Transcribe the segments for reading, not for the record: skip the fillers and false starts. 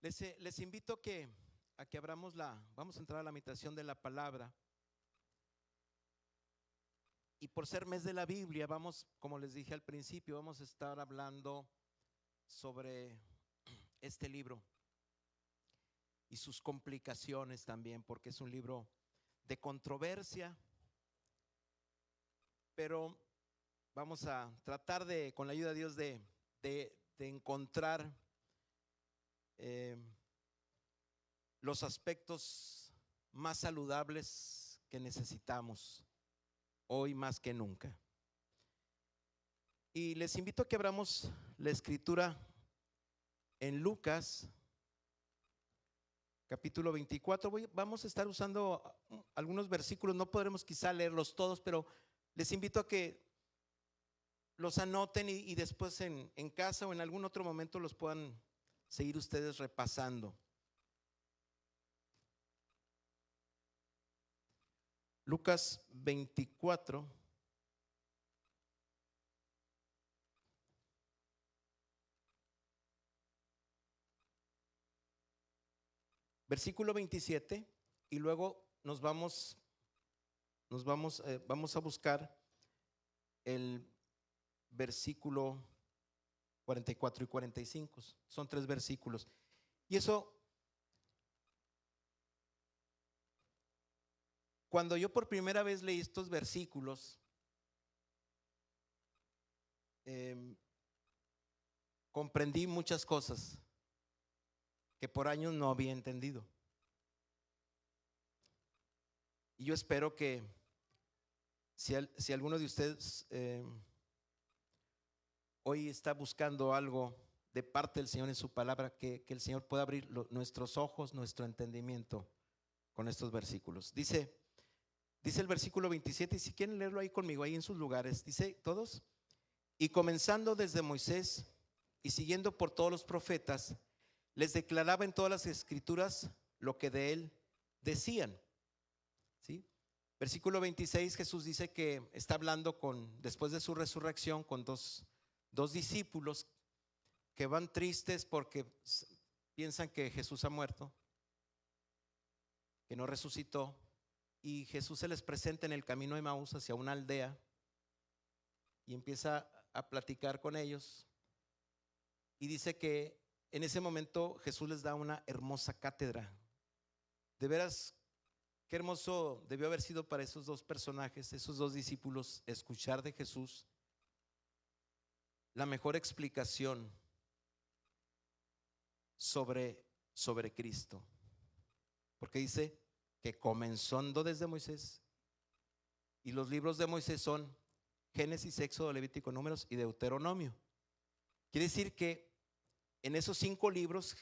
Les invito a que abramos vamos a entrar a la meditación de la palabra. Y por ser mes de la Biblia, vamos, como les dije al principio, vamos a estar hablando sobre este libro y sus complicaciones también, porque es un libro de controversia, pero vamos a tratar con la ayuda de Dios, de encontrar los aspectos más saludables que necesitamos hoy más que nunca. Y les invito a que abramos la escritura en Lucas capítulo 24. Vamos a estar usando algunos versículos, no podremos quizá leerlos todos, pero les invito a que los anoten y después en casa o en algún otro momento los puedan seguir ustedes repasando. Lucas 24. Versículo 27, y luego vamos a buscar el versículo 44 y 45. Son 3 versículos. Y eso, cuando yo por primera vez leí estos versículos, comprendí muchas cosas que por años no había entendido. Y yo espero que si alguno de ustedes hoy está buscando algo de parte del Señor en su palabra, que el Señor pueda abrir nuestros ojos, nuestro entendimiento con estos versículos. Dice el versículo 27, y si quieren leerlo ahí conmigo, ahí en sus lugares, dice todos: y comenzando desde Moisés y siguiendo por todos los profetas, les declaraba en todas las escrituras lo que de él decían. ¿Sí? Versículo 26, Jesús dice que está hablando después de su resurrección, con dos discípulos que van tristes porque piensan que Jesús ha muerto, que no resucitó, y Jesús se les presenta en el camino de Emaús hacia una aldea y empieza a platicar con ellos, y dice que en ese momento Jesús les da una hermosa cátedra. De veras, qué hermoso debió haber sido para esos dos personajes, esos dos discípulos, escuchar de Jesús la mejor explicación sobre Cristo. Porque dice que comenzando desde Moisés, y los libros de Moisés son Génesis, Éxodo, Levítico, Números y Deuteronomio. Quiere decir que en esos 5 libros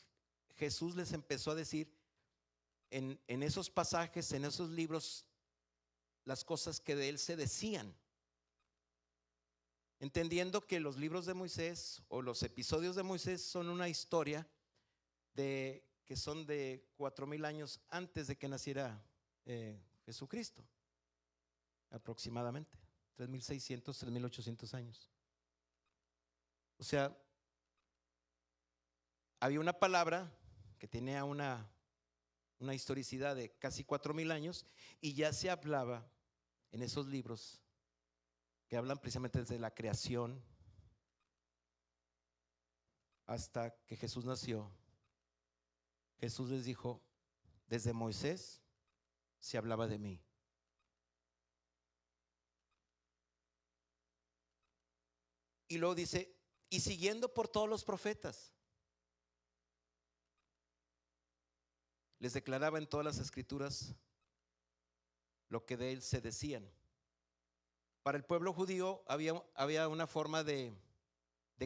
Jesús les empezó a decir en esos pasajes, en esos libros, las cosas que de él se decían, entendiendo que los libros de Moisés o los episodios de Moisés son una historia que son de 4,000 años antes de que naciera Jesucristo, aproximadamente 3,600, 3,800 años. O sea, había una palabra que tenía una historicidad de casi 4,000 años, y ya se hablaba en esos libros que hablan precisamente desde la creación hasta que Jesús nació. Jesús les dijo: desde Moisés se hablaba de mí. Y luego dice: y siguiendo por todos los profetas, les declaraba en todas las escrituras lo que de él se decían. Para el pueblo judío había una forma de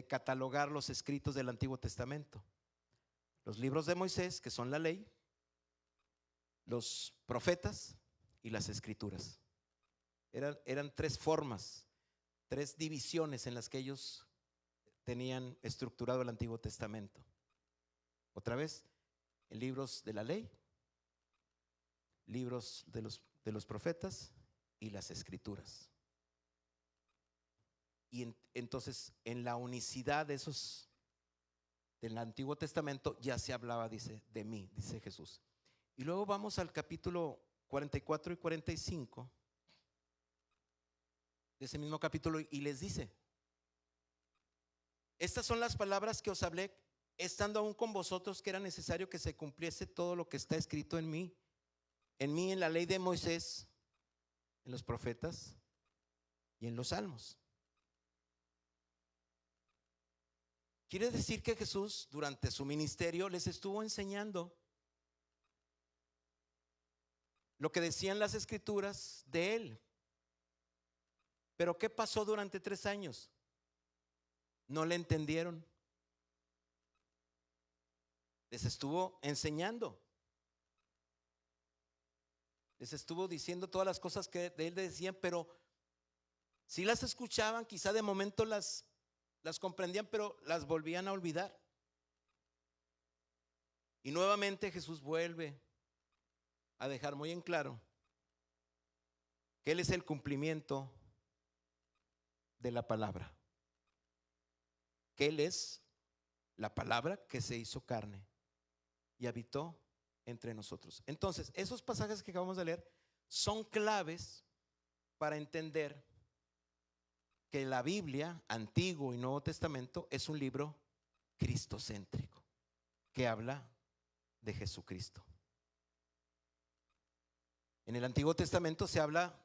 catalogar los escritos del Antiguo Testamento: los libros de Moisés, que son la ley, los profetas y las escrituras. Eran 3 formas, 3 divisiones en las que ellos tenían estructurado el Antiguo Testamento. Otra vez, en libros de la ley, libros de los profetas y las escrituras. Y entonces, en la unicidad de del Antiguo Testamento ya se hablaba, dice, de mí, dice Jesús. Y luego vamos al capítulo 44 y 45 de ese mismo capítulo y les dice: estas son las palabras que os hablé estando aún con vosotros, que era necesario que se cumpliese todo lo que está escrito en mí, en la ley de Moisés, en los profetas y en los salmos. Quiere decir que Jesús durante su ministerio les estuvo enseñando lo que decían las escrituras de él. Pero ¿qué pasó durante 3 años? No le entendieron. Les estuvo enseñando. Les estuvo diciendo todas las cosas que de él decían, pero si las escuchaban, quizá de momento las comprendían, pero las volvían a olvidar. Y nuevamente Jesús vuelve a dejar muy en claro que Él es el cumplimiento de la palabra, que Él es la palabra que se hizo carne y habitó entre nosotros. Entonces, esos pasajes que acabamos de leer son claves para entender que la Biblia, Antiguo y Nuevo Testamento, es un libro cristocéntrico que habla de Jesucristo. En el Antiguo Testamento se habla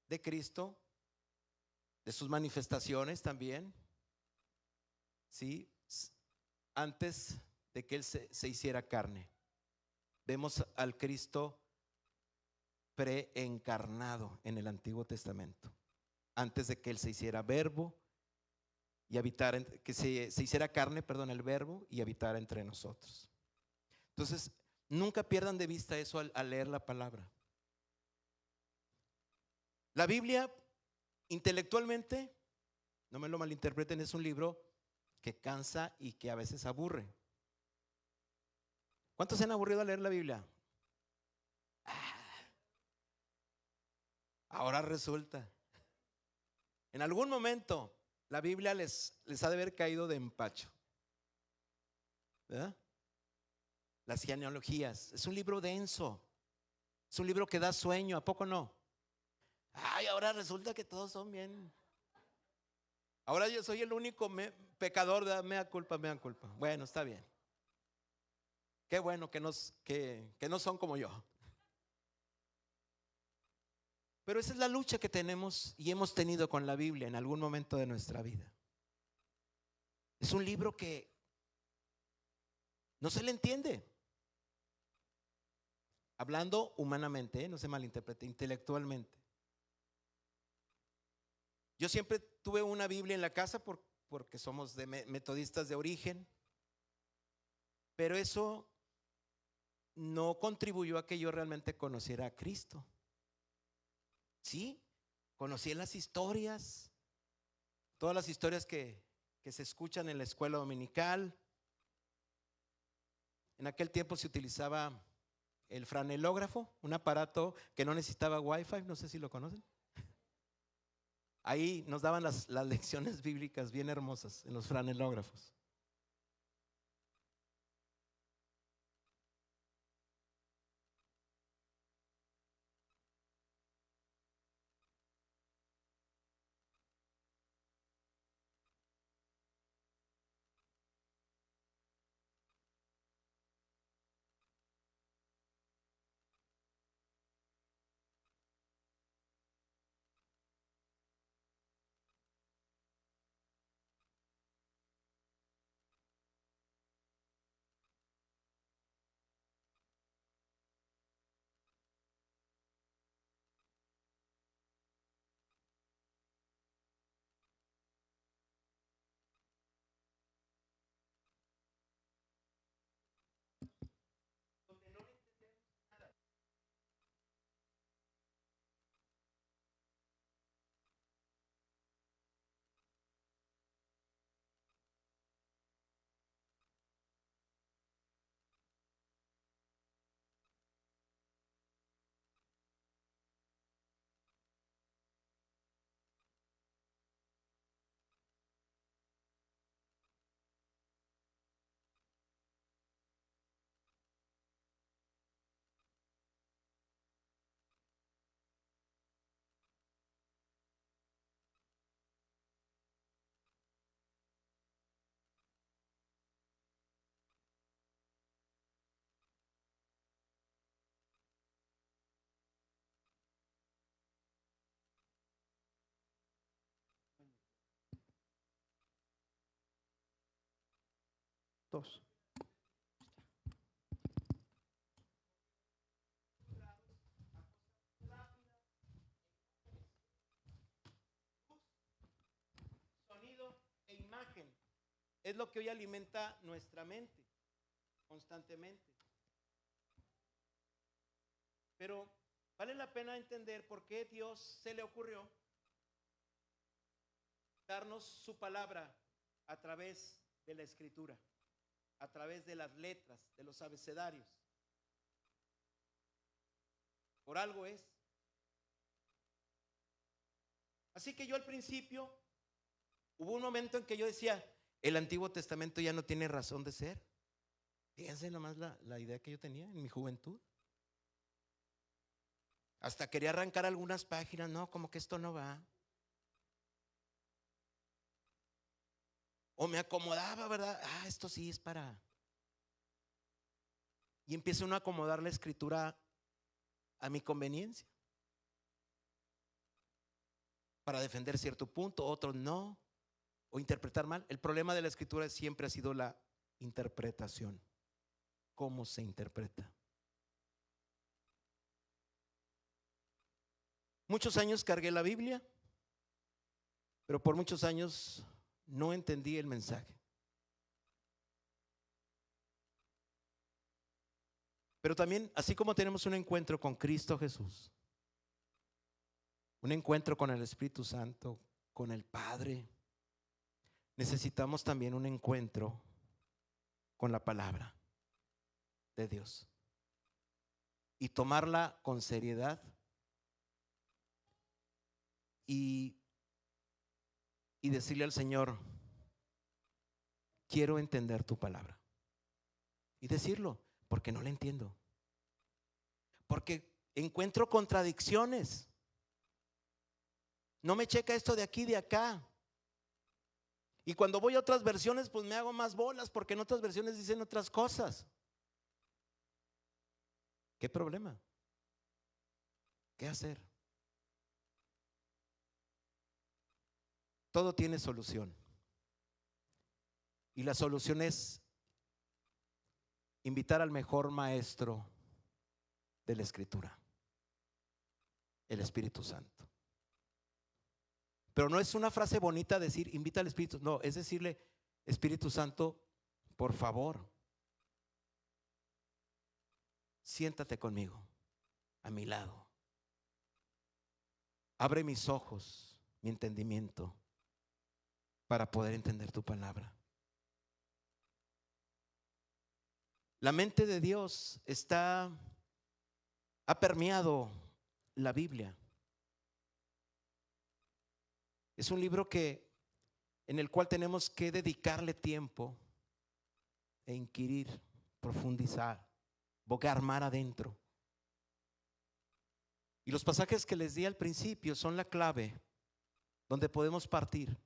de Cristo, de sus manifestaciones también, ¿sí? Antes de que Él se hiciera carne. Vemos al Cristo preencarnado en el Antiguo Testamento, antes de que Él se hiciera verbo y habitara, que se hiciera carne, perdón, el verbo y habitara entre nosotros. Entonces, nunca pierdan de vista eso al leer la palabra. La Biblia, intelectualmente, no me lo malinterpreten, es un libro que cansa y que a veces aburre. ¿Cuántos se han aburrido al leer la Biblia? Ahora resulta. En algún momento la Biblia les ha de haber caído de empacho, ¿verdad? Las genealogías, es un libro denso, es un libro que da sueño, ¿a poco no? Ay, ahora resulta que todos son bien. Ahora yo soy el único pecador, mea culpa, mea culpa. Bueno, está bien. Qué bueno que no son como yo. Pero esa es la lucha que tenemos y hemos tenido con la Biblia en algún momento de nuestra vida. Es un libro que no se le entiende. Hablando humanamente, no se malinterprete, intelectualmente. Yo siempre tuve una Biblia en la casa porque somos metodistas de origen, pero eso no contribuyó a que yo realmente conociera a Cristo. Sí, conocí las historias, todas las historias que se escuchan en la escuela dominical. En aquel tiempo se utilizaba el franelógrafo, un aparato que no necesitaba wifi, no sé si lo conocen. Ahí nos daban las lecciones bíblicas bien hermosas en los franelógrafos. 2. Sonido e imagen es lo que hoy alimenta nuestra mente constantemente. Pero vale la pena entender por qué Dios se le ocurrió darnos su palabra a través de la escritura, a través de las letras, de los abecedarios. Por algo es. Así que yo al principio hubo un momento en que yo decía, el Antiguo Testamento ya no tiene razón de ser. Fíjense nomás la idea que yo tenía en mi juventud. Hasta quería arrancar algunas páginas, no, como que esto no va. O me acomodaba, ¿verdad? Esto sí es para. Y empieza uno a acomodar la escritura a mi conveniencia. Para defender cierto punto, otros no. O interpretar mal. El problema de la escritura siempre ha sido la interpretación. ¿Cómo se interpreta? Muchos años cargué la Biblia, pero por muchos años no entendí el mensaje. Pero también, así como tenemos un encuentro con Cristo Jesús, un encuentro con el Espíritu Santo, con el Padre, necesitamos también un encuentro con la palabra de Dios y tomarla con seriedad y decirle al Señor, quiero entender tu palabra. Y decirlo, porque no la entiendo. Porque encuentro contradicciones. No me checa esto de aquí, de acá. Y cuando voy a otras versiones, pues me hago más bolas, porque en otras versiones dicen otras cosas. ¿Qué problema? ¿Qué hacer? Todo tiene solución. Y la solución es invitar al mejor maestro de la Escritura, el Espíritu Santo. Pero no es una frase bonita decir invita al Espíritu, no, es decirle, Espíritu Santo, por favor, siéntate conmigo, a mi lado. Abre mis ojos, mi entendimiento, para poder entender tu palabra. La mente de Dios ha permeado la Biblia. Es un libro en el cual tenemos que dedicarle tiempo e inquirir, profundizar, bogar mar adentro. Y los pasajes que les di al principio son la clave donde podemos partir.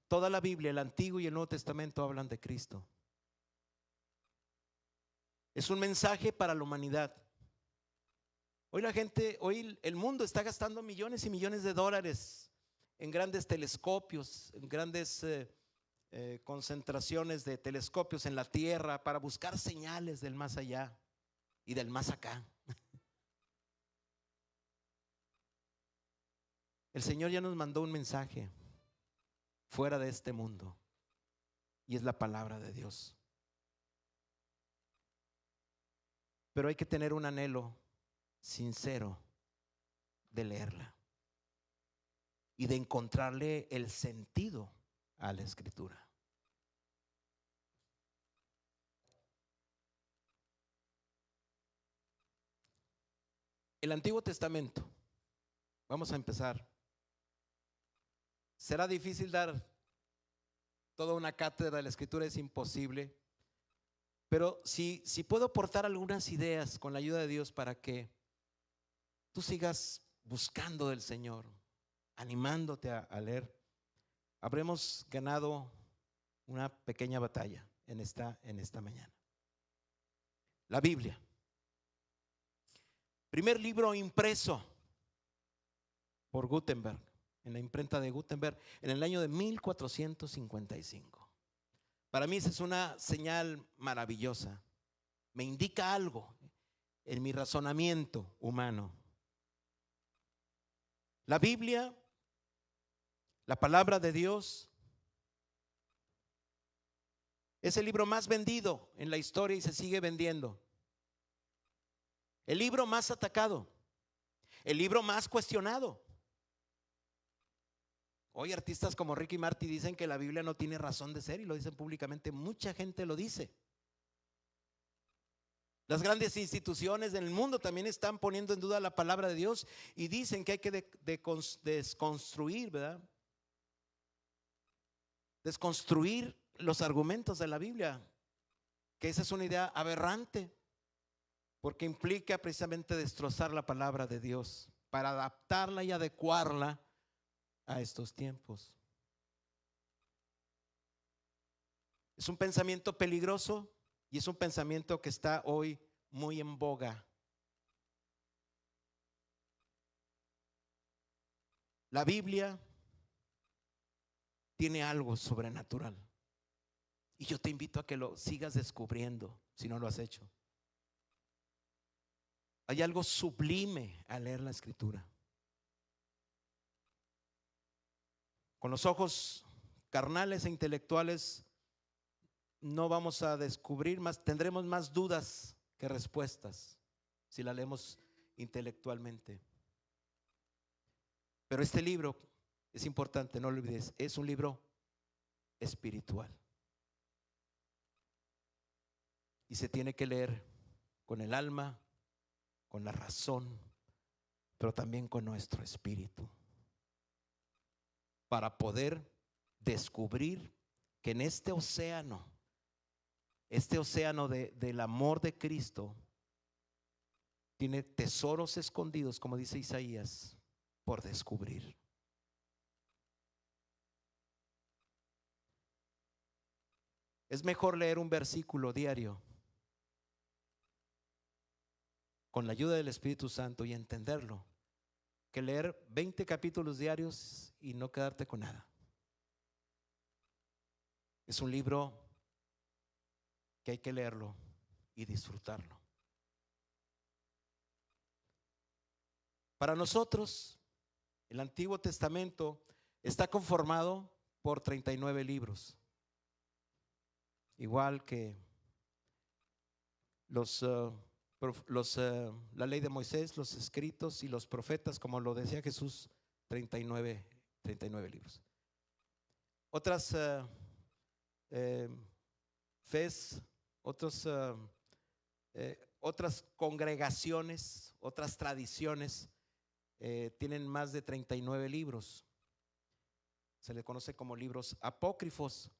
Toda la Biblia, el Antiguo y el Nuevo Testamento hablan de Cristo. Es un mensaje para la humanidad. Hoy el mundo está gastando millones y millones de dólares en grandes telescopios, en grandes concentraciones de telescopios en la Tierra para buscar señales del más allá y del más acá. El Señor ya nos mandó un mensaje fuera de este mundo y es la palabra de Dios. Pero hay que tener un anhelo sincero de leerla y de encontrarle el sentido a la Escritura. El Antiguo Testamento, vamos a empezar. Será difícil dar toda una cátedra de la Escritura, es imposible. Pero si puedo aportar algunas ideas con la ayuda de Dios para que tú sigas buscando del Señor, animándote a leer, habremos ganado una pequeña batalla en esta mañana. La Biblia. Primer libro impreso por Gutenberg, en la imprenta de Gutenberg, en el año de 1455. Para mí esa es una señal maravillosa. Me indica algo en mi razonamiento humano. La Biblia, la palabra de Dios, es el libro más vendido en la historia y se sigue vendiendo. El libro más atacado, el libro más cuestionado. Hoy artistas como Ricky Martin dicen que la Biblia no tiene razón de ser y lo dicen públicamente. Mucha gente lo dice. Las grandes instituciones del mundo también están poniendo en duda la palabra de Dios y dicen que hay que desconstruir, ¿verdad? Desconstruir los argumentos de la Biblia, que esa es una idea aberrante, porque implica precisamente destrozar la palabra de Dios para adaptarla y adecuarla a estos tiempos. Es un pensamiento peligroso y es un pensamiento que está hoy muy en boga. La Biblia tiene algo sobrenatural y yo te invito a que lo sigas descubriendo si no lo has hecho. Hay algo sublime al leer la Escritura. Con los ojos carnales e intelectuales no vamos a descubrir más, tendremos más dudas que respuestas si la leemos intelectualmente. Pero este libro es importante, no lo olvides, es un libro espiritual. Y se tiene que leer con el alma, con la razón, pero también con nuestro espíritu, para poder descubrir que en este océano del amor de Cristo tiene tesoros escondidos, como dice Isaías, por descubrir. Es mejor leer un versículo diario con la ayuda del Espíritu Santo y entenderlo, que leer 20 capítulos diarios y no quedarte con nada. Es un libro que hay que leerlo y disfrutarlo. Para nosotros, el Antiguo Testamento está conformado por 39 libros, igual que la ley de Moisés, los escritos y los profetas, como lo decía Jesús, 39 libros. Otras fes, otras congregaciones, otras tradiciones tienen más de 39 libros. Se les conoce como libros apócrifos.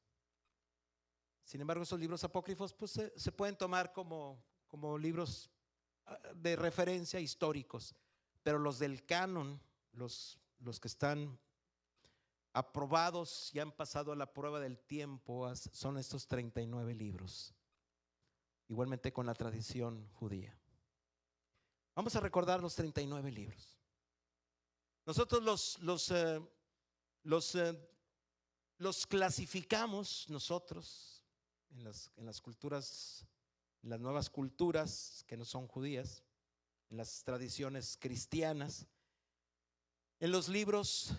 Sin embargo, esos libros apócrifos pues, se pueden tomar como libros de referencia históricos, pero los del canon, los que están aprobados y han pasado a la prueba del tiempo, son estos 39 libros. Igualmente con la tradición judía. Vamos a recordar los 39 libros. Nosotros los clasificamos nosotros en las culturas, en las nuevas culturas que no son judías, en las tradiciones cristianas, en los libros,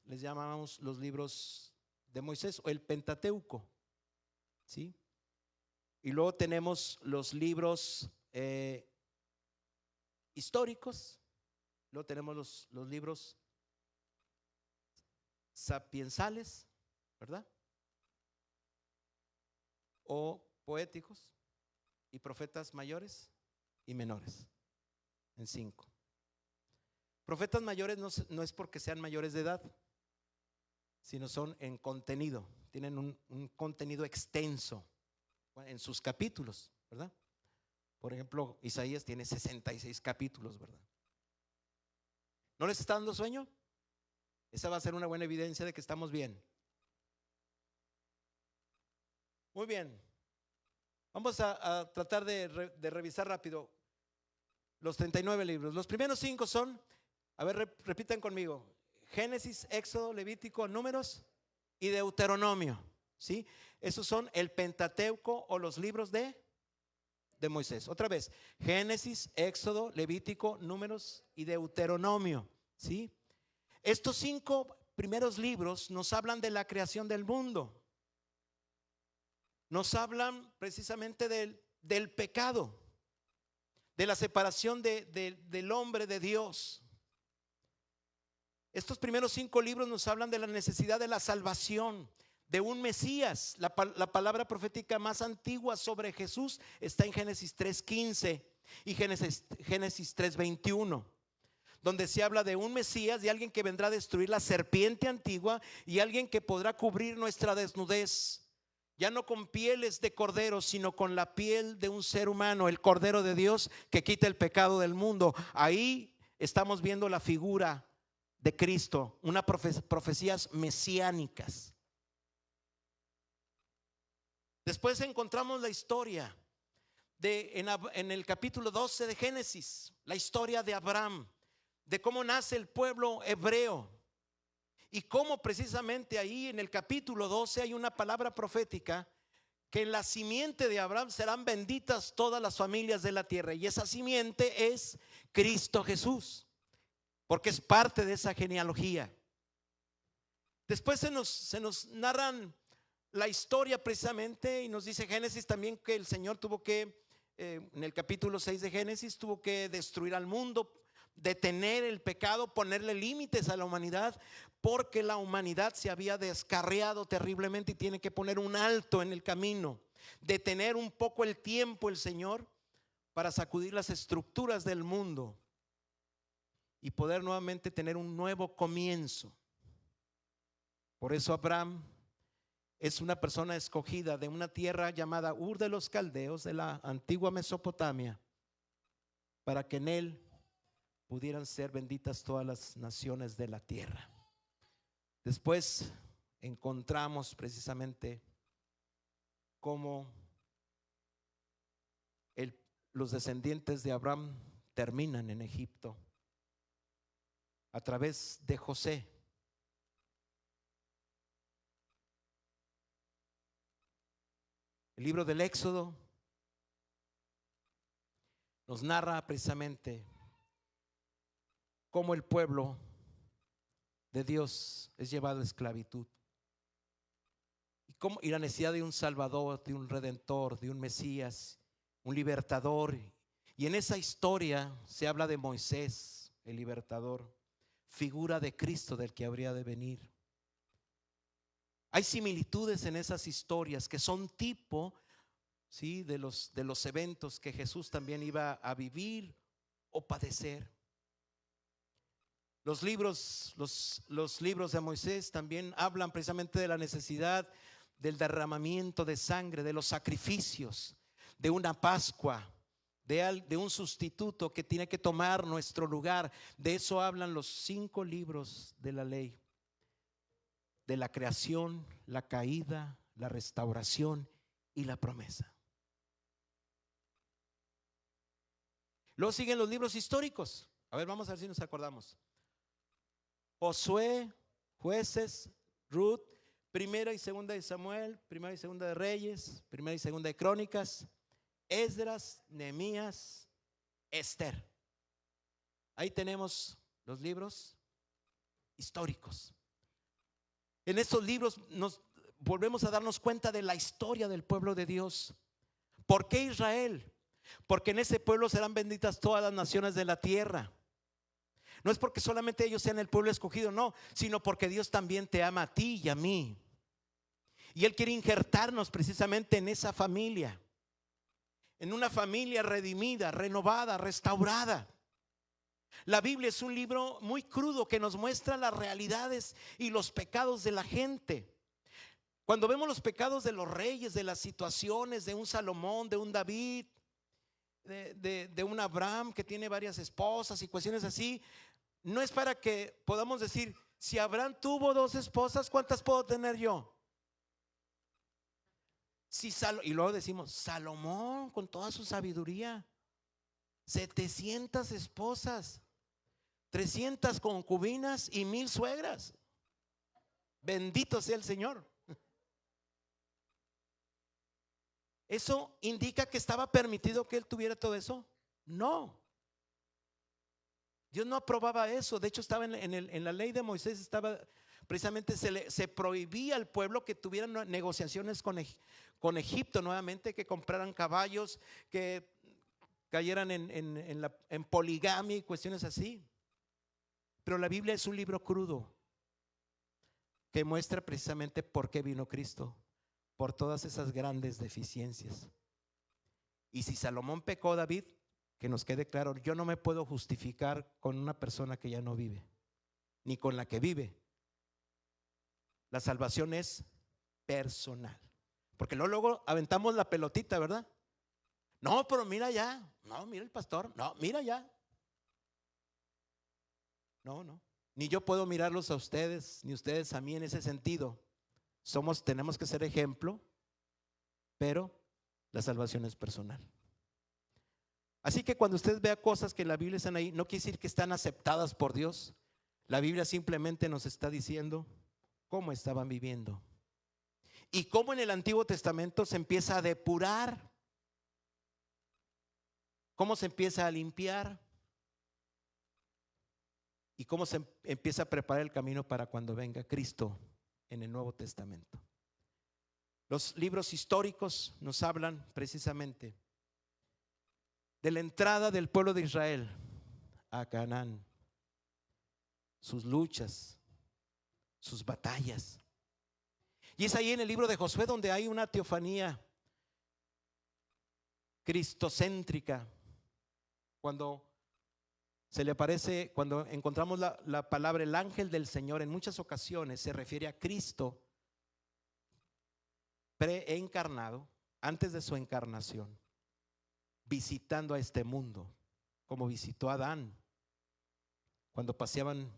les llamamos los libros de Moisés o el Pentateuco, ¿sí? Y luego tenemos los libros históricos, luego tenemos los libros sapiensales, ¿verdad? O poéticos, y profetas mayores y menores, en 5. Profetas mayores no es porque sean mayores de edad, sino son en contenido, tienen un contenido extenso en sus capítulos, ¿verdad? Por ejemplo, Isaías tiene 66 capítulos, ¿verdad? ¿No les está dando sueño? Esa va a ser una buena evidencia de que estamos bien. Muy bien. Vamos a tratar de revisar rápido los 39 libros. Los primeros 5 son, a ver, repitan conmigo: Génesis, Éxodo, Levítico, Números y Deuteronomio. ¿sí? Esos son el Pentateuco o los libros de Moisés. Otra vez, Génesis, Éxodo, Levítico, Números y Deuteronomio, ¿sí? Estos 5 primeros libros nos hablan de la creación del mundo. Nos hablan precisamente del pecado, de la separación del hombre de Dios. Estos primeros 5 libros nos hablan de la necesidad de la salvación, de un Mesías. La palabra profética más antigua sobre Jesús está en Génesis 3:15 y Génesis 3:21, donde se habla de un Mesías, de alguien que vendrá a destruir la serpiente antigua y alguien que podrá cubrir nuestra desnudez, ya no con pieles de cordero, sino con la piel de un ser humano, el Cordero de Dios que quita el pecado del mundo. Ahí estamos viendo la figura de Cristo, unas profecías mesiánicas. Después encontramos la historia en el capítulo 12 de Génesis, la historia de Abraham, de cómo nace el pueblo hebreo y cómo precisamente ahí en el capítulo 12 hay una palabra profética que en la simiente de Abraham serán benditas todas las familias de la tierra, y esa simiente es Cristo Jesús, porque es parte de esa genealogía. Después se nos narran la historia precisamente, y nos dice Génesis también que el Señor tuvo que, en el capítulo 6 de Génesis, tuvo que destruir al mundo, detener el pecado, ponerle límites a la humanidad, porque la humanidad se había descarriado terriblemente y tiene que poner un alto en el camino, detener un poco el tiempo el Señor para sacudir las estructuras del mundo y poder nuevamente tener un nuevo comienzo. Por eso Abraham es una persona escogida de una tierra llamada Ur de los Caldeos, de la antigua Mesopotamia, para que en él pudieran ser benditas todas las naciones de la tierra. Después encontramos precisamente cómo los descendientes de Abraham terminan en Egipto a través de José. El libro del Éxodo nos narra precisamente cómo el pueblo de Dios es llevado a esclavitud y la necesidad de un Salvador, de un Redentor, de un Mesías, un libertador. Y en esa historia se habla de Moisés, el libertador, figura de Cristo del que habría de venir. Hay similitudes en esas historias que son tipo, ¿sí?, de los eventos que Jesús también iba a vivir o padecer. Los libros de Moisés también hablan precisamente de la necesidad del derramamiento de sangre, de los sacrificios, de una Pascua, de un sustituto que tiene que tomar nuestro lugar. De eso hablan los 5 libros de la ley: de la creación, la caída, la restauración y la promesa. Luego siguen los libros históricos. A ver, vamos a ver si nos acordamos. Josué, Jueces, Ruth, Primera y Segunda de Samuel, Primera y Segunda de Reyes, Primera y Segunda de Crónicas, Esdras, Nehemías, Esther. Ahí tenemos los libros históricos. En estos libros nos volvemos a darnos cuenta de la historia del pueblo de Dios. ¿Por qué Israel? Porque en ese pueblo serán benditas todas las naciones de la tierra. No es porque solamente ellos sean el pueblo escogido, no, sino porque Dios también te ama a ti y a mí. Y Él quiere injertarnos precisamente en esa familia, en una familia redimida, renovada, restaurada. La Biblia es un libro muy crudo que nos muestra las realidades y los pecados de la gente. Cuando vemos los pecados de los reyes, de las situaciones, de un Salomón, de un David, de un Abraham que tiene varias esposas y cuestiones así, no es para que podamos decir, si Abraham tuvo 2 esposas, ¿cuántas puedo tener yo? Y luego decimos, Salomón con toda su sabiduría, 700 esposas, 300 concubinas y 1000 suegras. Bendito sea el Señor. ¿Eso indica que estaba permitido que él tuviera todo eso? No. Dios no aprobaba eso. De hecho, estaba en la ley de Moisés, estaba precisamente se prohibía al pueblo que tuvieran negociaciones con Egipto nuevamente, que compraran caballos, que cayeran en poligamia y cuestiones así. Pero la Biblia es un libro crudo que muestra precisamente por qué vino Cristo, por todas esas grandes deficiencias. Y si Salomón pecó, David, que nos quede claro, yo no me puedo justificar con una persona que ya no vive, ni con la que vive. La salvación es personal. Porque luego aventamos la pelotita, ¿verdad? No, pero mira ya. No, mira el pastor. No, mira ya. No. Ni yo puedo mirarlos a ustedes, ni ustedes a mí en ese sentido. Tenemos que ser ejemplo, pero la salvación es personal. Así que cuando usted vea cosas que en la Biblia están ahí, no quiere decir que están aceptadas por Dios. La Biblia simplemente nos está diciendo cómo estaban viviendo. Y cómo en el Antiguo Testamento se empieza a depurar, cómo se empieza a limpiar y cómo se empieza a preparar el camino para cuando venga Cristo en el Nuevo Testamento. Los libros históricos nos hablan precisamente de la entrada del pueblo de Israel a Canaán, sus luchas, sus batallas. Y es ahí en el libro de Josué donde hay una teofanía cristocéntrica, cuando se le aparece, cuando encontramos la palabra el ángel del Señor, en muchas ocasiones se refiere a Cristo preencarnado, antes de su encarnación, visitando a este mundo, como visitó a Adán cuando paseaban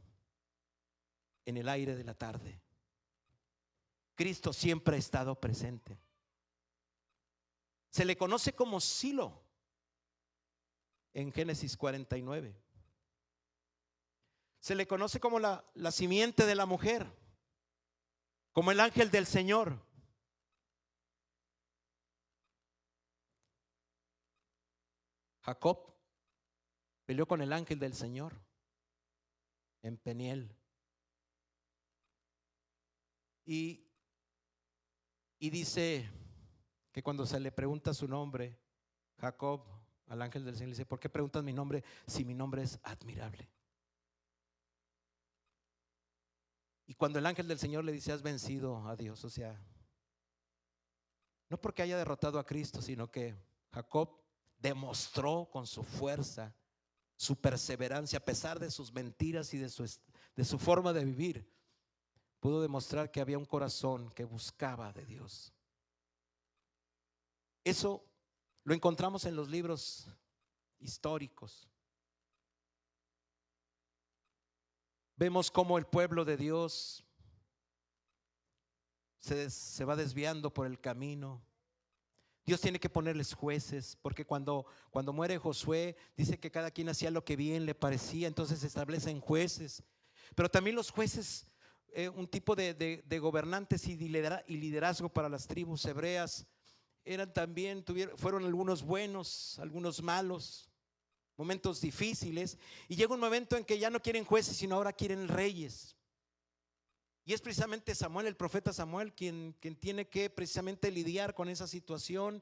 en el aire de la tarde. Cristo siempre ha estado presente. Se le conoce como Silo en Génesis 49. Se le conoce como la simiente de la mujer, como el ángel del Señor. Jacob peleó con el ángel del Señor en Peniel. Y dice que cuando se le pregunta su nombre, Jacob al ángel del Señor le dice: ¿por qué preguntas mi nombre si mi nombre es admirable? Y cuando el ángel del Señor le dice: has vencido a Dios, o sea, no porque haya derrotado a Cristo, sino que Jacob demostró con su fuerza, su perseverancia, a pesar de sus mentiras y de su forma de vivir, pudo demostrar que había un corazón que buscaba de Dios. Eso lo encontramos en los libros históricos. Vemos cómo el pueblo de Dios se va desviando por el camino. Dios tiene que ponerles jueces, porque cuando muere Josué, dice que cada quien hacía lo que bien le parecía, entonces se establecen jueces. Pero también los jueces, un tipo de gobernantes y liderazgo para las tribus hebreas, fueron algunos buenos, algunos malos, momentos difíciles, y llega un momento en que ya no quieren jueces, sino ahora quieren reyes. Y es precisamente Samuel, el profeta Samuel, quien tiene que precisamente lidiar con esa situación.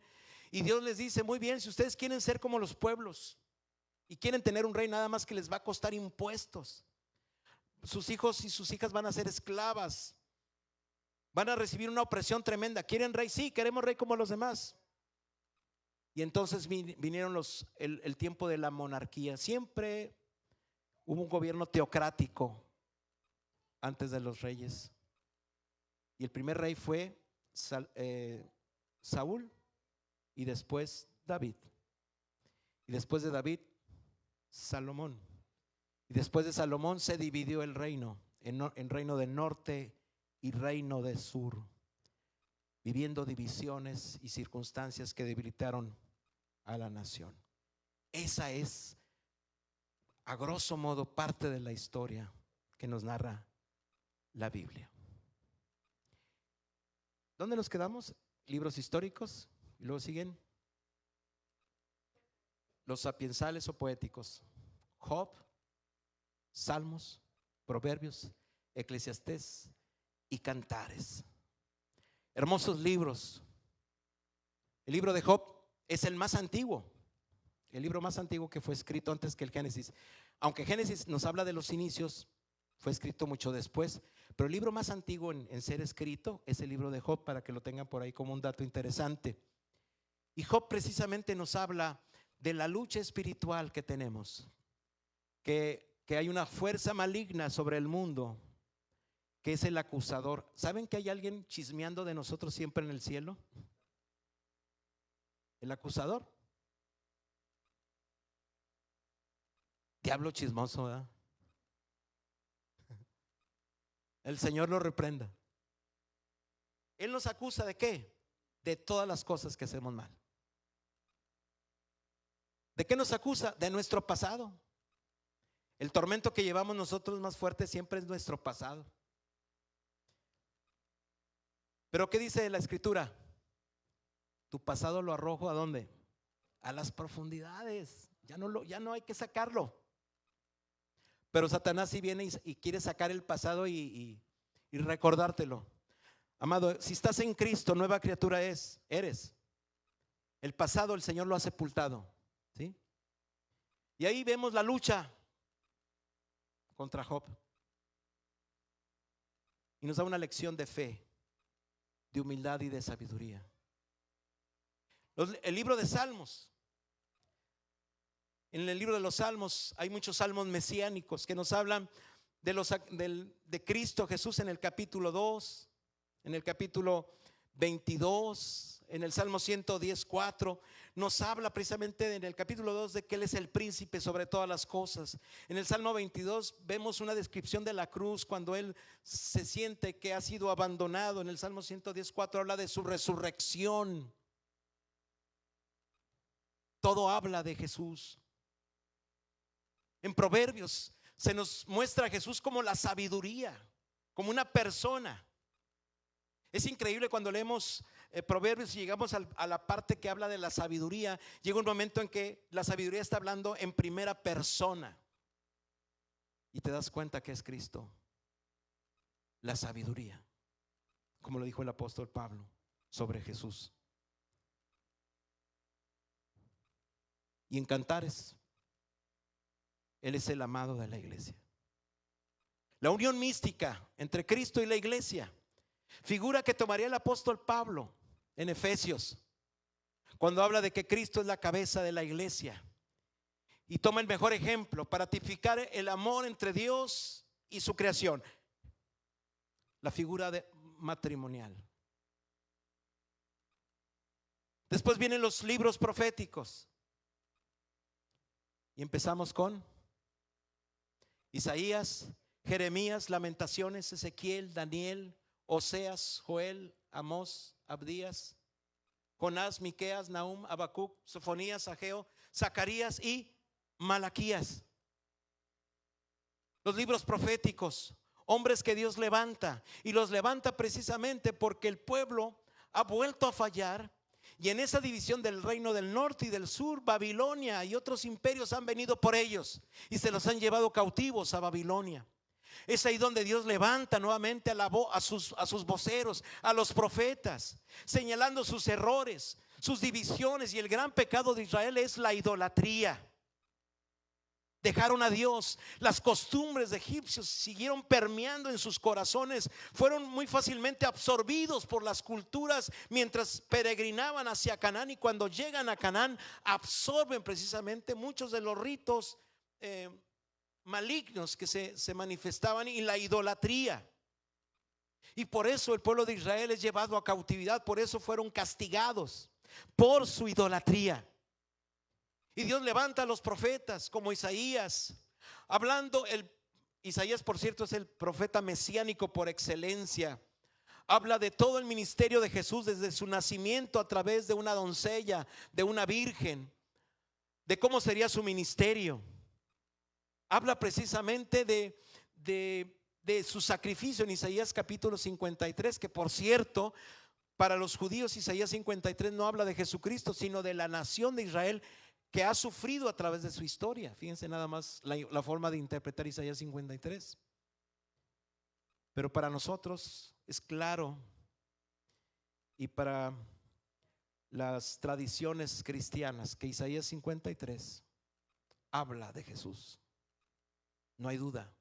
Y Dios les dice: muy bien, si ustedes quieren ser como los pueblos y quieren tener un rey, nada más que les va a costar impuestos. Sus hijos y sus hijas van a ser esclavas, van a recibir una opresión tremenda. ¿Quieren rey? Sí, queremos rey como los demás. Y entonces vinieron el tiempo de la monarquía. Siempre hubo un gobierno teocrático antes de los reyes. Y el primer rey fue Saúl, y después David. Y después de David, Salomón. Y después de Salomón se dividió el reino en reino del norte y reino del sur, viviendo divisiones y circunstancias que debilitaron a la nación. Esa es, a grosso modo, parte de la historia que nos narra la Biblia. ¿Dónde nos quedamos? Libros históricos. Y luego siguen los sapiensales o poéticos: Job, Salmos, Proverbios, Eclesiastés y Cantares. Hermosos libros. El libro de Job es el más antiguo, el libro más antiguo que fue escrito antes que el Génesis. Aunque Génesis nos habla de los inicios, fue escrito mucho después, pero el libro más antiguo en ser escrito es el libro de Job, para que lo tengan por ahí como un dato interesante. Y Job precisamente nos habla de la lucha espiritual que tenemos, que hay una fuerza maligna sobre el mundo, que es el acusador. ¿Saben que hay alguien chismeando de nosotros siempre en el cielo? El acusador. Diablo chismoso, ¿verdad? El Señor lo reprenda. Él nos acusa ¿de qué? De todas las cosas que hacemos mal. ¿De qué nos acusa? De nuestro pasado. El tormento que llevamos nosotros más fuerte siempre es nuestro pasado. Pero ¿qué dice la Escritura? Tu pasado lo arrojo ¿a dónde? A las profundidades. Ya no hay que sacarlo. Pero Satanás sí viene y quiere sacar el pasado y recordártelo. Amado, si estás en Cristo, nueva criatura eres. El pasado el Señor lo ha sepultado, ¿sí? Y ahí vemos la lucha contra Job. Y nos da una lección de fe, de humildad y de sabiduría. El libro de Salmos. En el libro de los Salmos hay muchos salmos mesiánicos que nos hablan de Cristo Jesús en el capítulo 2, en el capítulo 22, en el Salmo 110:4. Nos habla precisamente en el capítulo 2 de que Él es el príncipe sobre todas las cosas. En el Salmo 22 vemos una descripción de la cruz cuando Él se siente que ha sido abandonado. En el Salmo 110:4 habla de su resurrección. Todo habla de Jesús. En Proverbios se nos muestra a Jesús como la sabiduría, como una persona. Es increíble cuando leemos Proverbios y llegamos a la parte que habla de la sabiduría. Llega un momento en que la sabiduría está hablando en primera persona y te das cuenta que es Cristo, la sabiduría, como lo dijo el apóstol Pablo sobre Jesús. Y en Cantares, Él es el amado de la iglesia. La unión mística entre Cristo y la iglesia, figura que tomaría el apóstol Pablo en Efesios, cuando habla de que Cristo es la cabeza de la iglesia, y toma el mejor ejemplo para tipificar el amor entre Dios y su creación, la figura matrimonial. Después vienen los libros proféticos y empezamos con Isaías, Jeremías, Lamentaciones, Ezequiel, Daniel, Oseas, Joel, Amós, Abdías, Jonás, Miqueas, Nahum, Habacuc, Sofonías, Ageo, Zacarías y Malaquías. Los libros proféticos, hombres que Dios levanta, y los levanta precisamente porque el pueblo ha vuelto a fallar. Y en esa división del reino del norte y del sur, Babilonia y otros imperios han venido por ellos y se los han llevado cautivos a Babilonia. Es ahí donde Dios levanta nuevamente a sus voceros, a los profetas, señalando sus errores, sus divisiones. Y el gran pecado de Israel es la idolatría. Dejaron a Dios. Las costumbres de egipcios siguieron permeando en sus corazones. Fueron muy fácilmente absorbidos por las culturas mientras peregrinaban hacia Canaán. Y cuando llegan a Canaán, absorben precisamente muchos de los ritos malignos que se manifestaban, y la idolatría. Y por eso el pueblo de Israel es llevado a cautividad. Por eso fueron castigados por su idolatría. Y Dios levanta a los profetas como Isaías, hablando. Isaías, por cierto, es el profeta mesiánico por excelencia. Habla de todo el ministerio de Jesús desde su nacimiento a través de una doncella, de una virgen, de cómo sería su ministerio. Habla precisamente de su sacrificio en Isaías capítulo 53, que por cierto Para los judíos, Isaías 53 no habla de Jesucristo, sino de la nación de Israel que ha sufrido a través de su historia. Fíjense nada más la forma de interpretar Isaías 53. Pero para nosotros es claro, y para las tradiciones cristianas, que Isaías 53 habla de Jesús. No hay duda.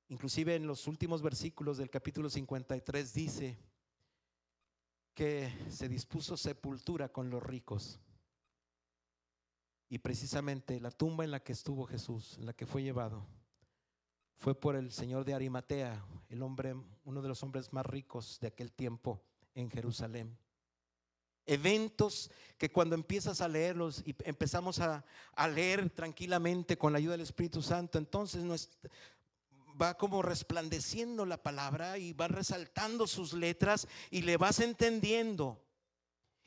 Inclusive en los últimos versículos del capítulo 53 dice que se dispuso sepultura con los ricos. Y precisamente la tumba en la que estuvo Jesús, en la que fue llevado, fue por el señor de Arimatea, el hombre, uno de los hombres más ricos de aquel tiempo en Jerusalén. Eventos que cuando empiezas a leerlos y empezamos a leer tranquilamente con la ayuda del Espíritu Santo, entonces va como resplandeciendo la palabra y va resaltando sus letras y le vas entendiendo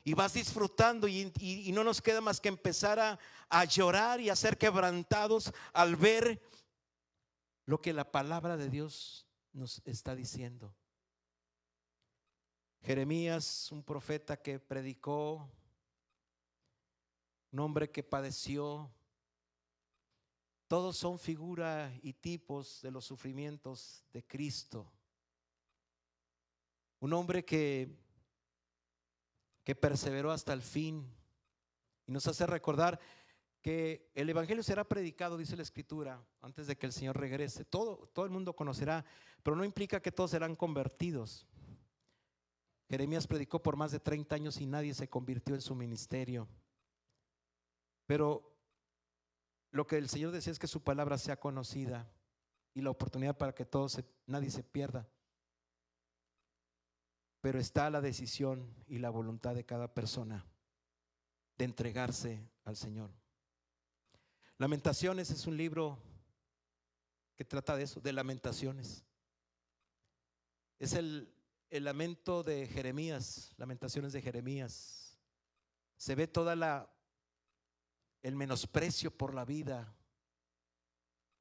y vas disfrutando, y no nos queda más que empezar a llorar y a ser quebrantados al ver lo que la palabra de Dios nos está diciendo. Jeremías, un profeta que predicó, un hombre que padeció, todos son figura y tipos de los sufrimientos de Cristo. Un hombre que perseveró hasta el fin y nos hace recordar que el evangelio será predicado, dice la escritura, antes de que el Señor regrese. Todo el mundo conocerá, pero no implica que todos serán convertidos. Jeremías predicó por más de 30 años y nadie se convirtió en su ministerio. Pero lo que el Señor desea es que su palabra sea conocida y la oportunidad para que nadie se pierda. Pero está la decisión y la voluntad de cada persona de entregarse al Señor. Lamentaciones es un libro que trata de eso, de lamentaciones. Es el lamento de Jeremías, lamentaciones de Jeremías. Se ve el menosprecio por la vida,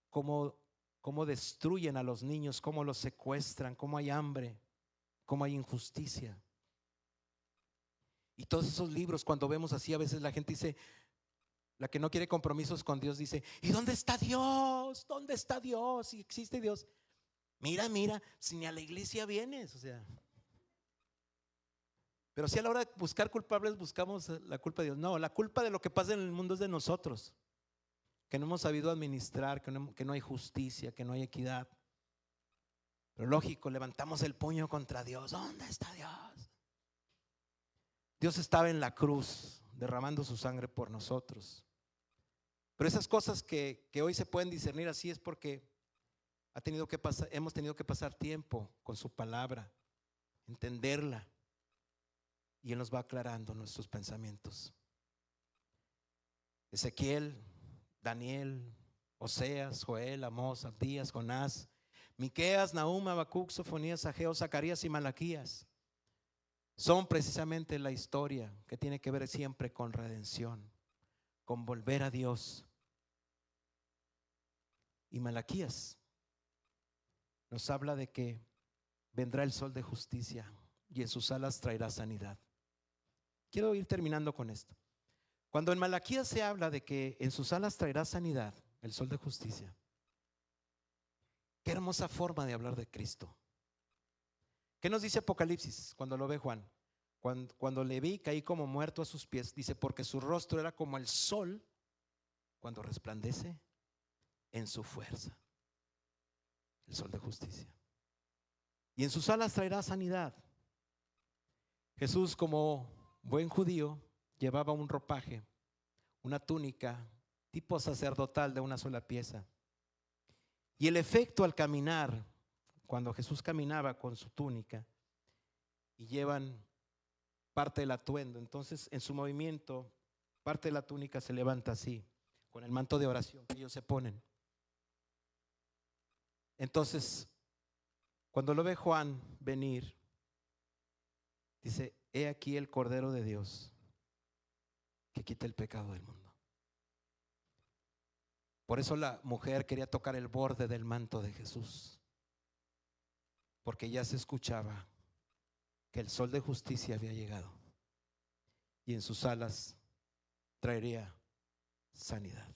cómo destruyen a los niños, cómo los secuestran, cómo hay hambre, cómo hay injusticia. Y todos esos libros, cuando vemos así, a veces la gente dice, la que no quiere compromisos con Dios dice, ¿y dónde está Dios? ¿Dónde está Dios? Si existe Dios. Mira, si ni a la iglesia vienes, o sea. Pero si a la hora de buscar culpables buscamos la culpa de Dios. No, la culpa de lo que pasa en el mundo es de nosotros, que no hemos sabido administrar, que no hay justicia, que no hay equidad. Pero lógico, levantamos el puño contra Dios. ¿Dónde está Dios? Dios estaba en la cruz derramando su sangre por nosotros. Pero esas cosas que hoy se pueden discernir así es porque hemos tenido que pasar tiempo con su palabra, entenderla, y Él nos va aclarando nuestros pensamientos. Ezequiel, Daniel, Oseas, Joel, Amós, Abdías, Jonás, Miqueas, Nahum, Habacuc, Sofonías, Ageo, Zacarías y Malaquías son precisamente la historia que tiene que ver siempre con redención, con volver a Dios. Y Malaquías nos habla de que vendrá el sol de justicia y en sus alas traerá sanidad. Quiero ir terminando con esto. Cuando en Malaquías se habla de que en sus alas traerá sanidad, el sol de justicia, qué hermosa forma de hablar de Cristo. ¿Qué nos dice Apocalipsis cuando lo ve Juan? Cuando le vi, caí como muerto a sus pies. Dice, porque su rostro era como el sol cuando resplandece en su fuerza. El sol de justicia. Y en sus alas traerá sanidad. Jesús, como buen judío, llevaba un ropaje, una túnica tipo sacerdotal de una sola pieza. Y el efecto al caminar, cuando Jesús caminaba con su túnica y llevan parte del atuendo, entonces en su movimiento parte de la túnica se levanta así, con el manto de oración que ellos se ponen. Entonces, cuando lo ve Juan venir, dice, he aquí el Cordero de Dios que quita el pecado del mundo. Por eso la mujer quería tocar el borde del manto de Jesús, porque ya se escuchaba que el sol de justicia había llegado y en sus alas traería sanidad.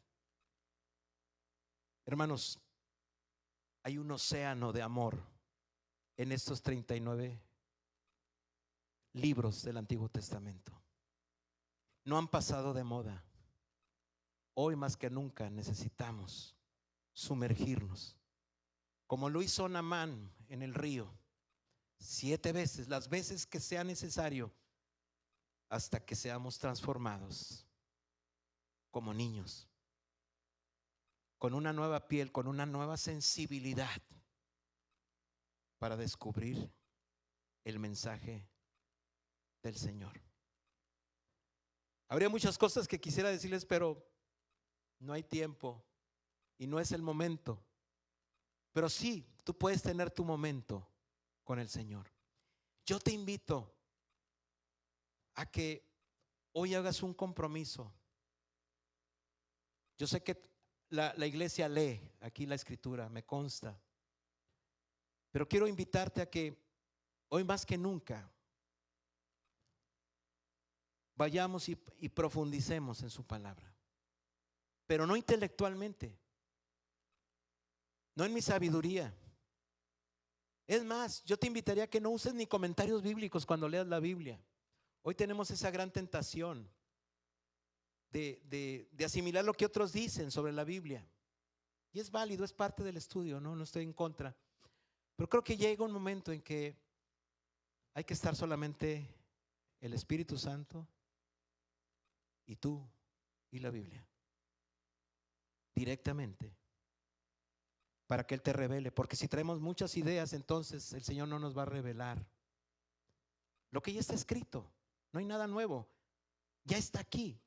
Hermanos, hay un océano de amor en estos 39 libros del Antiguo Testamento. No han pasado de moda. Hoy más que nunca necesitamos sumergirnos, como lo hizo Naamán en el río, 7 veces, las veces que sea necesario, hasta que seamos transformados como niños, con una nueva piel, con una nueva sensibilidad, para descubrir el mensaje del Señor. Habría muchas cosas que quisiera decirles, pero no hay tiempo y no es el momento. Pero sí, tú puedes tener tu momento con el Señor. Yo te invito a que hoy hagas un compromiso. Yo sé que la iglesia lee aquí la escritura, me consta. Pero quiero invitarte a que hoy más que nunca vayamos y profundicemos en su palabra. Pero no intelectualmente, no en mi sabiduría. Es más, yo te invitaría a que no uses ni comentarios bíblicos cuando leas la Biblia. Hoy tenemos esa gran tentación de asimilar lo que otros dicen sobre la Biblia. Y es válido, es parte del estudio, no estoy en contra. Pero creo que llega un momento en que hay que estar solamente el Espíritu Santo y tú y la Biblia, directamente, para que Él te revele. Porque si traemos muchas ideas, entonces el Señor no nos va a revelar lo que ya está escrito. No hay nada nuevo, ya está aquí.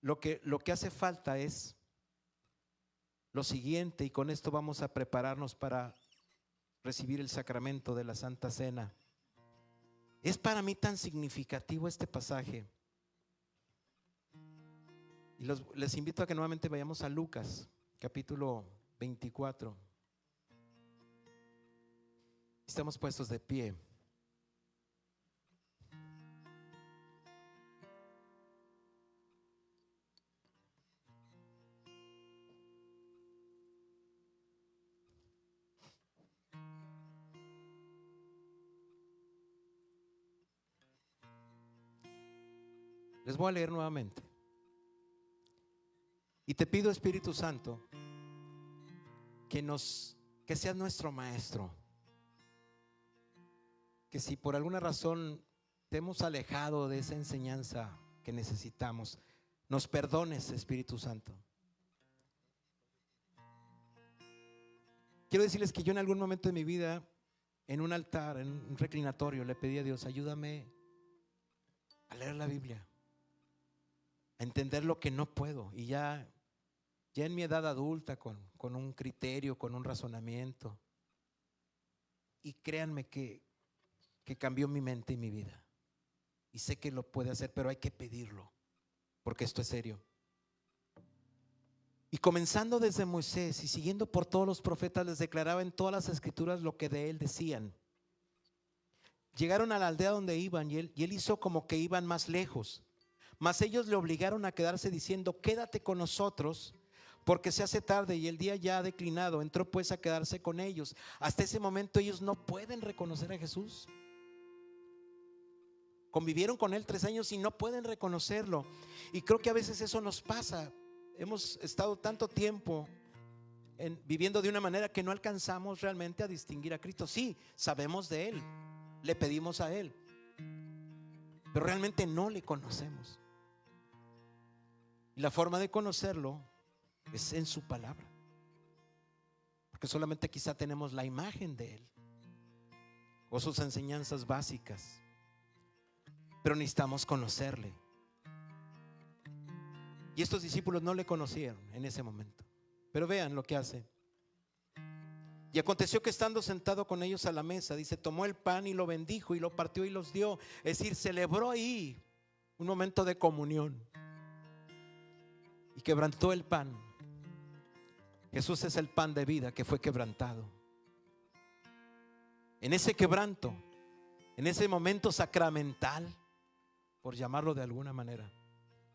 Lo que hace falta es lo siguiente, y con esto vamos a prepararnos para recibir el sacramento de la Santa Cena. Es para mí tan significativo este pasaje. Y les invito a que nuevamente vayamos a Lucas, capítulo 24. Estamos puestos de pie. Les voy a leer nuevamente. Y te pido, Espíritu Santo, que seas nuestro maestro. Que si por alguna razón te hemos alejado de esa enseñanza que necesitamos, nos perdones, Espíritu Santo. Quiero decirles que yo en algún momento de mi vida, en un altar, en un reclinatorio, le pedí a Dios: ayúdame a leer la Biblia, a entender lo que no puedo. Y ya en mi edad adulta, con un criterio, con un razonamiento, y créanme que cambió mi mente y mi vida. Y sé que lo puede hacer, pero hay que pedirlo, porque esto es serio. Y comenzando desde Moisés y siguiendo por todos los profetas, les declaraba en todas las escrituras lo que de él decían. Llegaron a la aldea donde iban y él hizo como que iban más lejos. Mas ellos le obligaron a quedarse diciendo: quédate con nosotros, porque se hace tarde y el día ya ha declinado. Entró pues a quedarse con ellos. Hasta ese momento ellos no pueden reconocer a Jesús. Convivieron con él 3 años y no pueden reconocerlo. Y creo que a veces eso nos pasa. Hemos estado tanto tiempo viviendo de una manera que no alcanzamos realmente a distinguir a Cristo. Sí, sabemos de Él, le pedimos a Él, pero realmente no le conocemos. Y la forma de conocerlo es en su palabra, porque solamente quizá tenemos la imagen de Él o sus enseñanzas básicas, pero necesitamos conocerle. Y estos discípulos no le conocieron en ese momento. Pero vean lo que hace. Y aconteció que estando sentado con ellos a la mesa, dice, tomó el pan y lo bendijo y lo partió y los dio. Es decir, celebró ahí un momento de comunión. Y quebrantó el pan. Jesús es el pan de vida que fue quebrantado. En ese quebranto En ese momento sacramental, por llamarlo de alguna manera,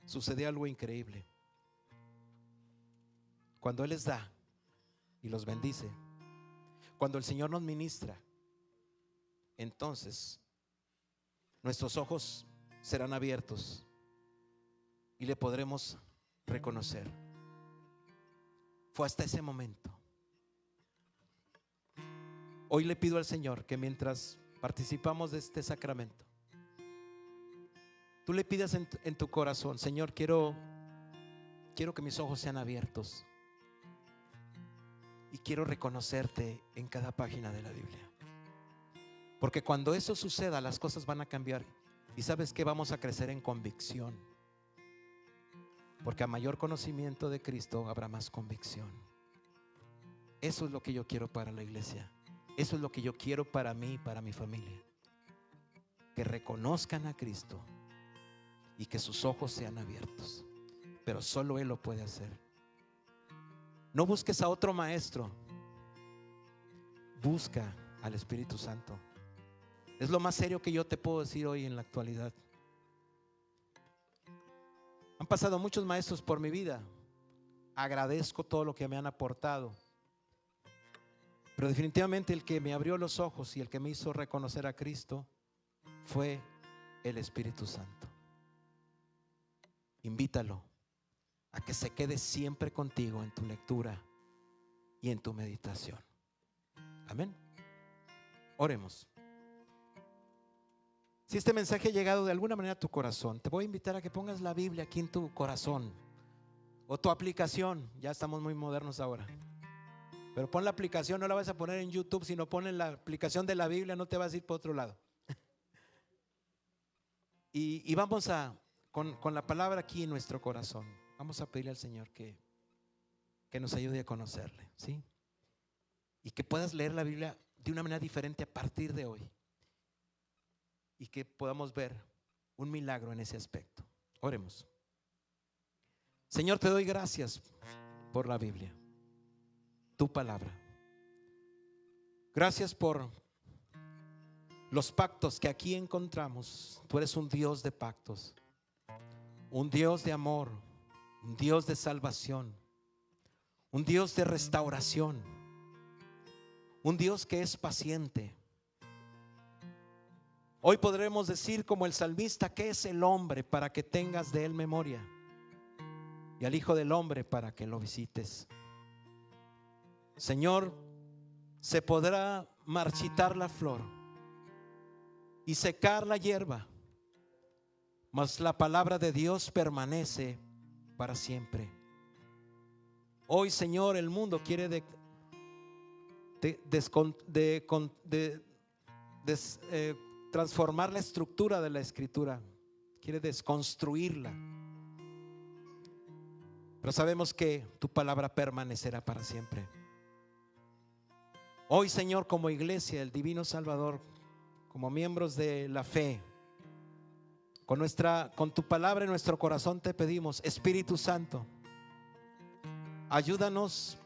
sucedió algo increíble. Cuando Él les da y los bendice, cuando el Señor nos ministra, entonces nuestros ojos serán abiertos y le podremos reconocer. Fue hasta ese momento. Hoy le pido al Señor que mientras participamos de este sacramento, tú le pidas en tu corazón: Señor, quiero que mis ojos sean abiertos y quiero reconocerte en cada página de la Biblia. Porque cuando eso suceda, las cosas van a cambiar. Y sabes que vamos a crecer en convicción. Porque a mayor conocimiento de Cristo habrá más convicción. Eso es lo que yo quiero para la iglesia. Eso es lo que yo quiero para mí y para mi familia. Que reconozcan a Cristo y que sus ojos sean abiertos. Pero solo Él lo puede hacer. No busques a otro maestro. Busca al Espíritu Santo. Es lo más serio que yo te puedo decir hoy en la actualidad. Han pasado muchos maestros por mi vida. Agradezco todo lo que me han aportado. Pero definitivamente el que me abrió los ojos y el que me hizo reconocer a Cristo fue el Espíritu Santo. Invítalo a que se quede siempre contigo en tu lectura y en tu meditación. Amén. Oremos. Si este mensaje ha llegado de alguna manera a tu corazón, te voy a invitar a que pongas la Biblia aquí en tu corazón o tu aplicación. Ya estamos muy modernos ahora. Pero pon la aplicación, no la vas a poner en YouTube, sino pon en la aplicación de la Biblia, no te vas a ir por otro lado. Y vamos con la palabra aquí en nuestro corazón. Vamos a pedirle al Señor que nos ayude a conocerle, ¿sí? Y que puedas leer la Biblia de una manera diferente a partir de hoy. Y que podamos ver un milagro en ese aspecto. Oremos. Señor, te doy gracias por la Biblia, tu palabra. Gracias por los pactos que aquí encontramos. Tú eres un Dios de pactos, un Dios de amor, un Dios de salvación, un Dios de restauración, un Dios que es paciente. Hoy podremos decir como el salmista: ¿qué es el hombre para que tengas de él memoria? Y al Hijo del Hombre para que lo visites. Señor, se podrá marchitar la flor y secar la hierba, mas la palabra de Dios permanece para siempre. Hoy, Señor, el mundo quiere transformar la estructura de la Escritura, quiere desconstruirla. Pero sabemos que tu palabra permanecerá para siempre. Hoy, Señor, como iglesia, el Divino Salvador, como miembros de la fe, con tu palabra en nuestro corazón te pedimos: Espíritu Santo, ayúdanos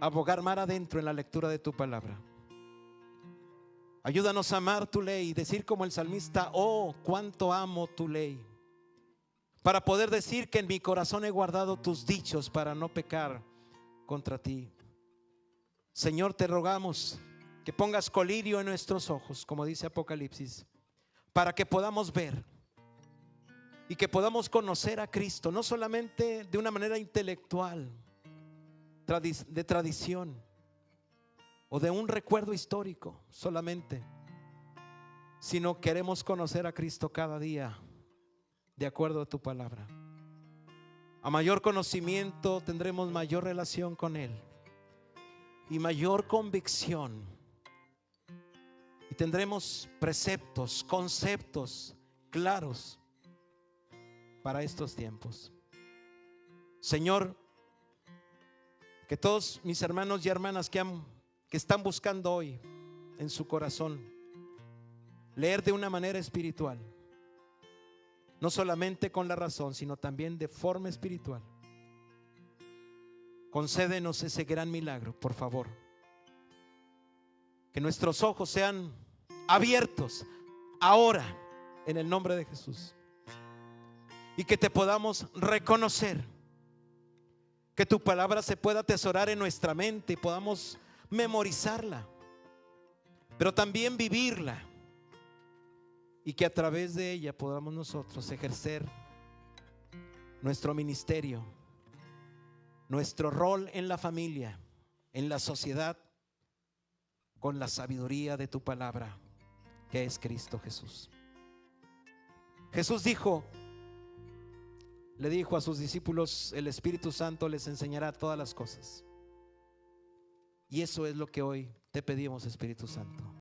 a abogar mar adentro en la lectura de tu palabra. Ayúdanos a amar tu ley y decir como el salmista: oh, cuánto amo tu ley, para poder decir que en mi corazón he guardado tus dichos para no pecar contra ti. Señor, te rogamos que pongas colirio en nuestros ojos, como dice Apocalipsis, para que podamos ver y que podamos conocer a Cristo, no solamente de una manera intelectual, de tradición o de un recuerdo histórico solamente, sino queremos conocer a Cristo cada día de acuerdo a tu palabra. A mayor conocimiento tendremos mayor relación con Él y mayor convicción, y tendremos preceptos, conceptos claros para estos tiempos. Señor, que todos mis hermanos y hermanas que están buscando hoy en su corazón leer de una manera espiritual, no solamente con la razón, sino también de forma espiritual, concédenos ese gran milagro, por favor. Que nuestros ojos sean abiertos ahora en el nombre de Jesús. Y que te podamos reconocer, que tu palabra se pueda atesorar en nuestra mente y podamos memorizarla, pero también vivirla, y que a través de ella podamos nosotros ejercer nuestro ministerio, nuestro rol en la familia, en la sociedad, con la sabiduría de tu palabra, que es Cristo Jesús. Jesús le dijo a sus discípulos: el Espíritu Santo les enseñará todas las cosas. Y eso es lo que hoy te pedimos, Espíritu Santo.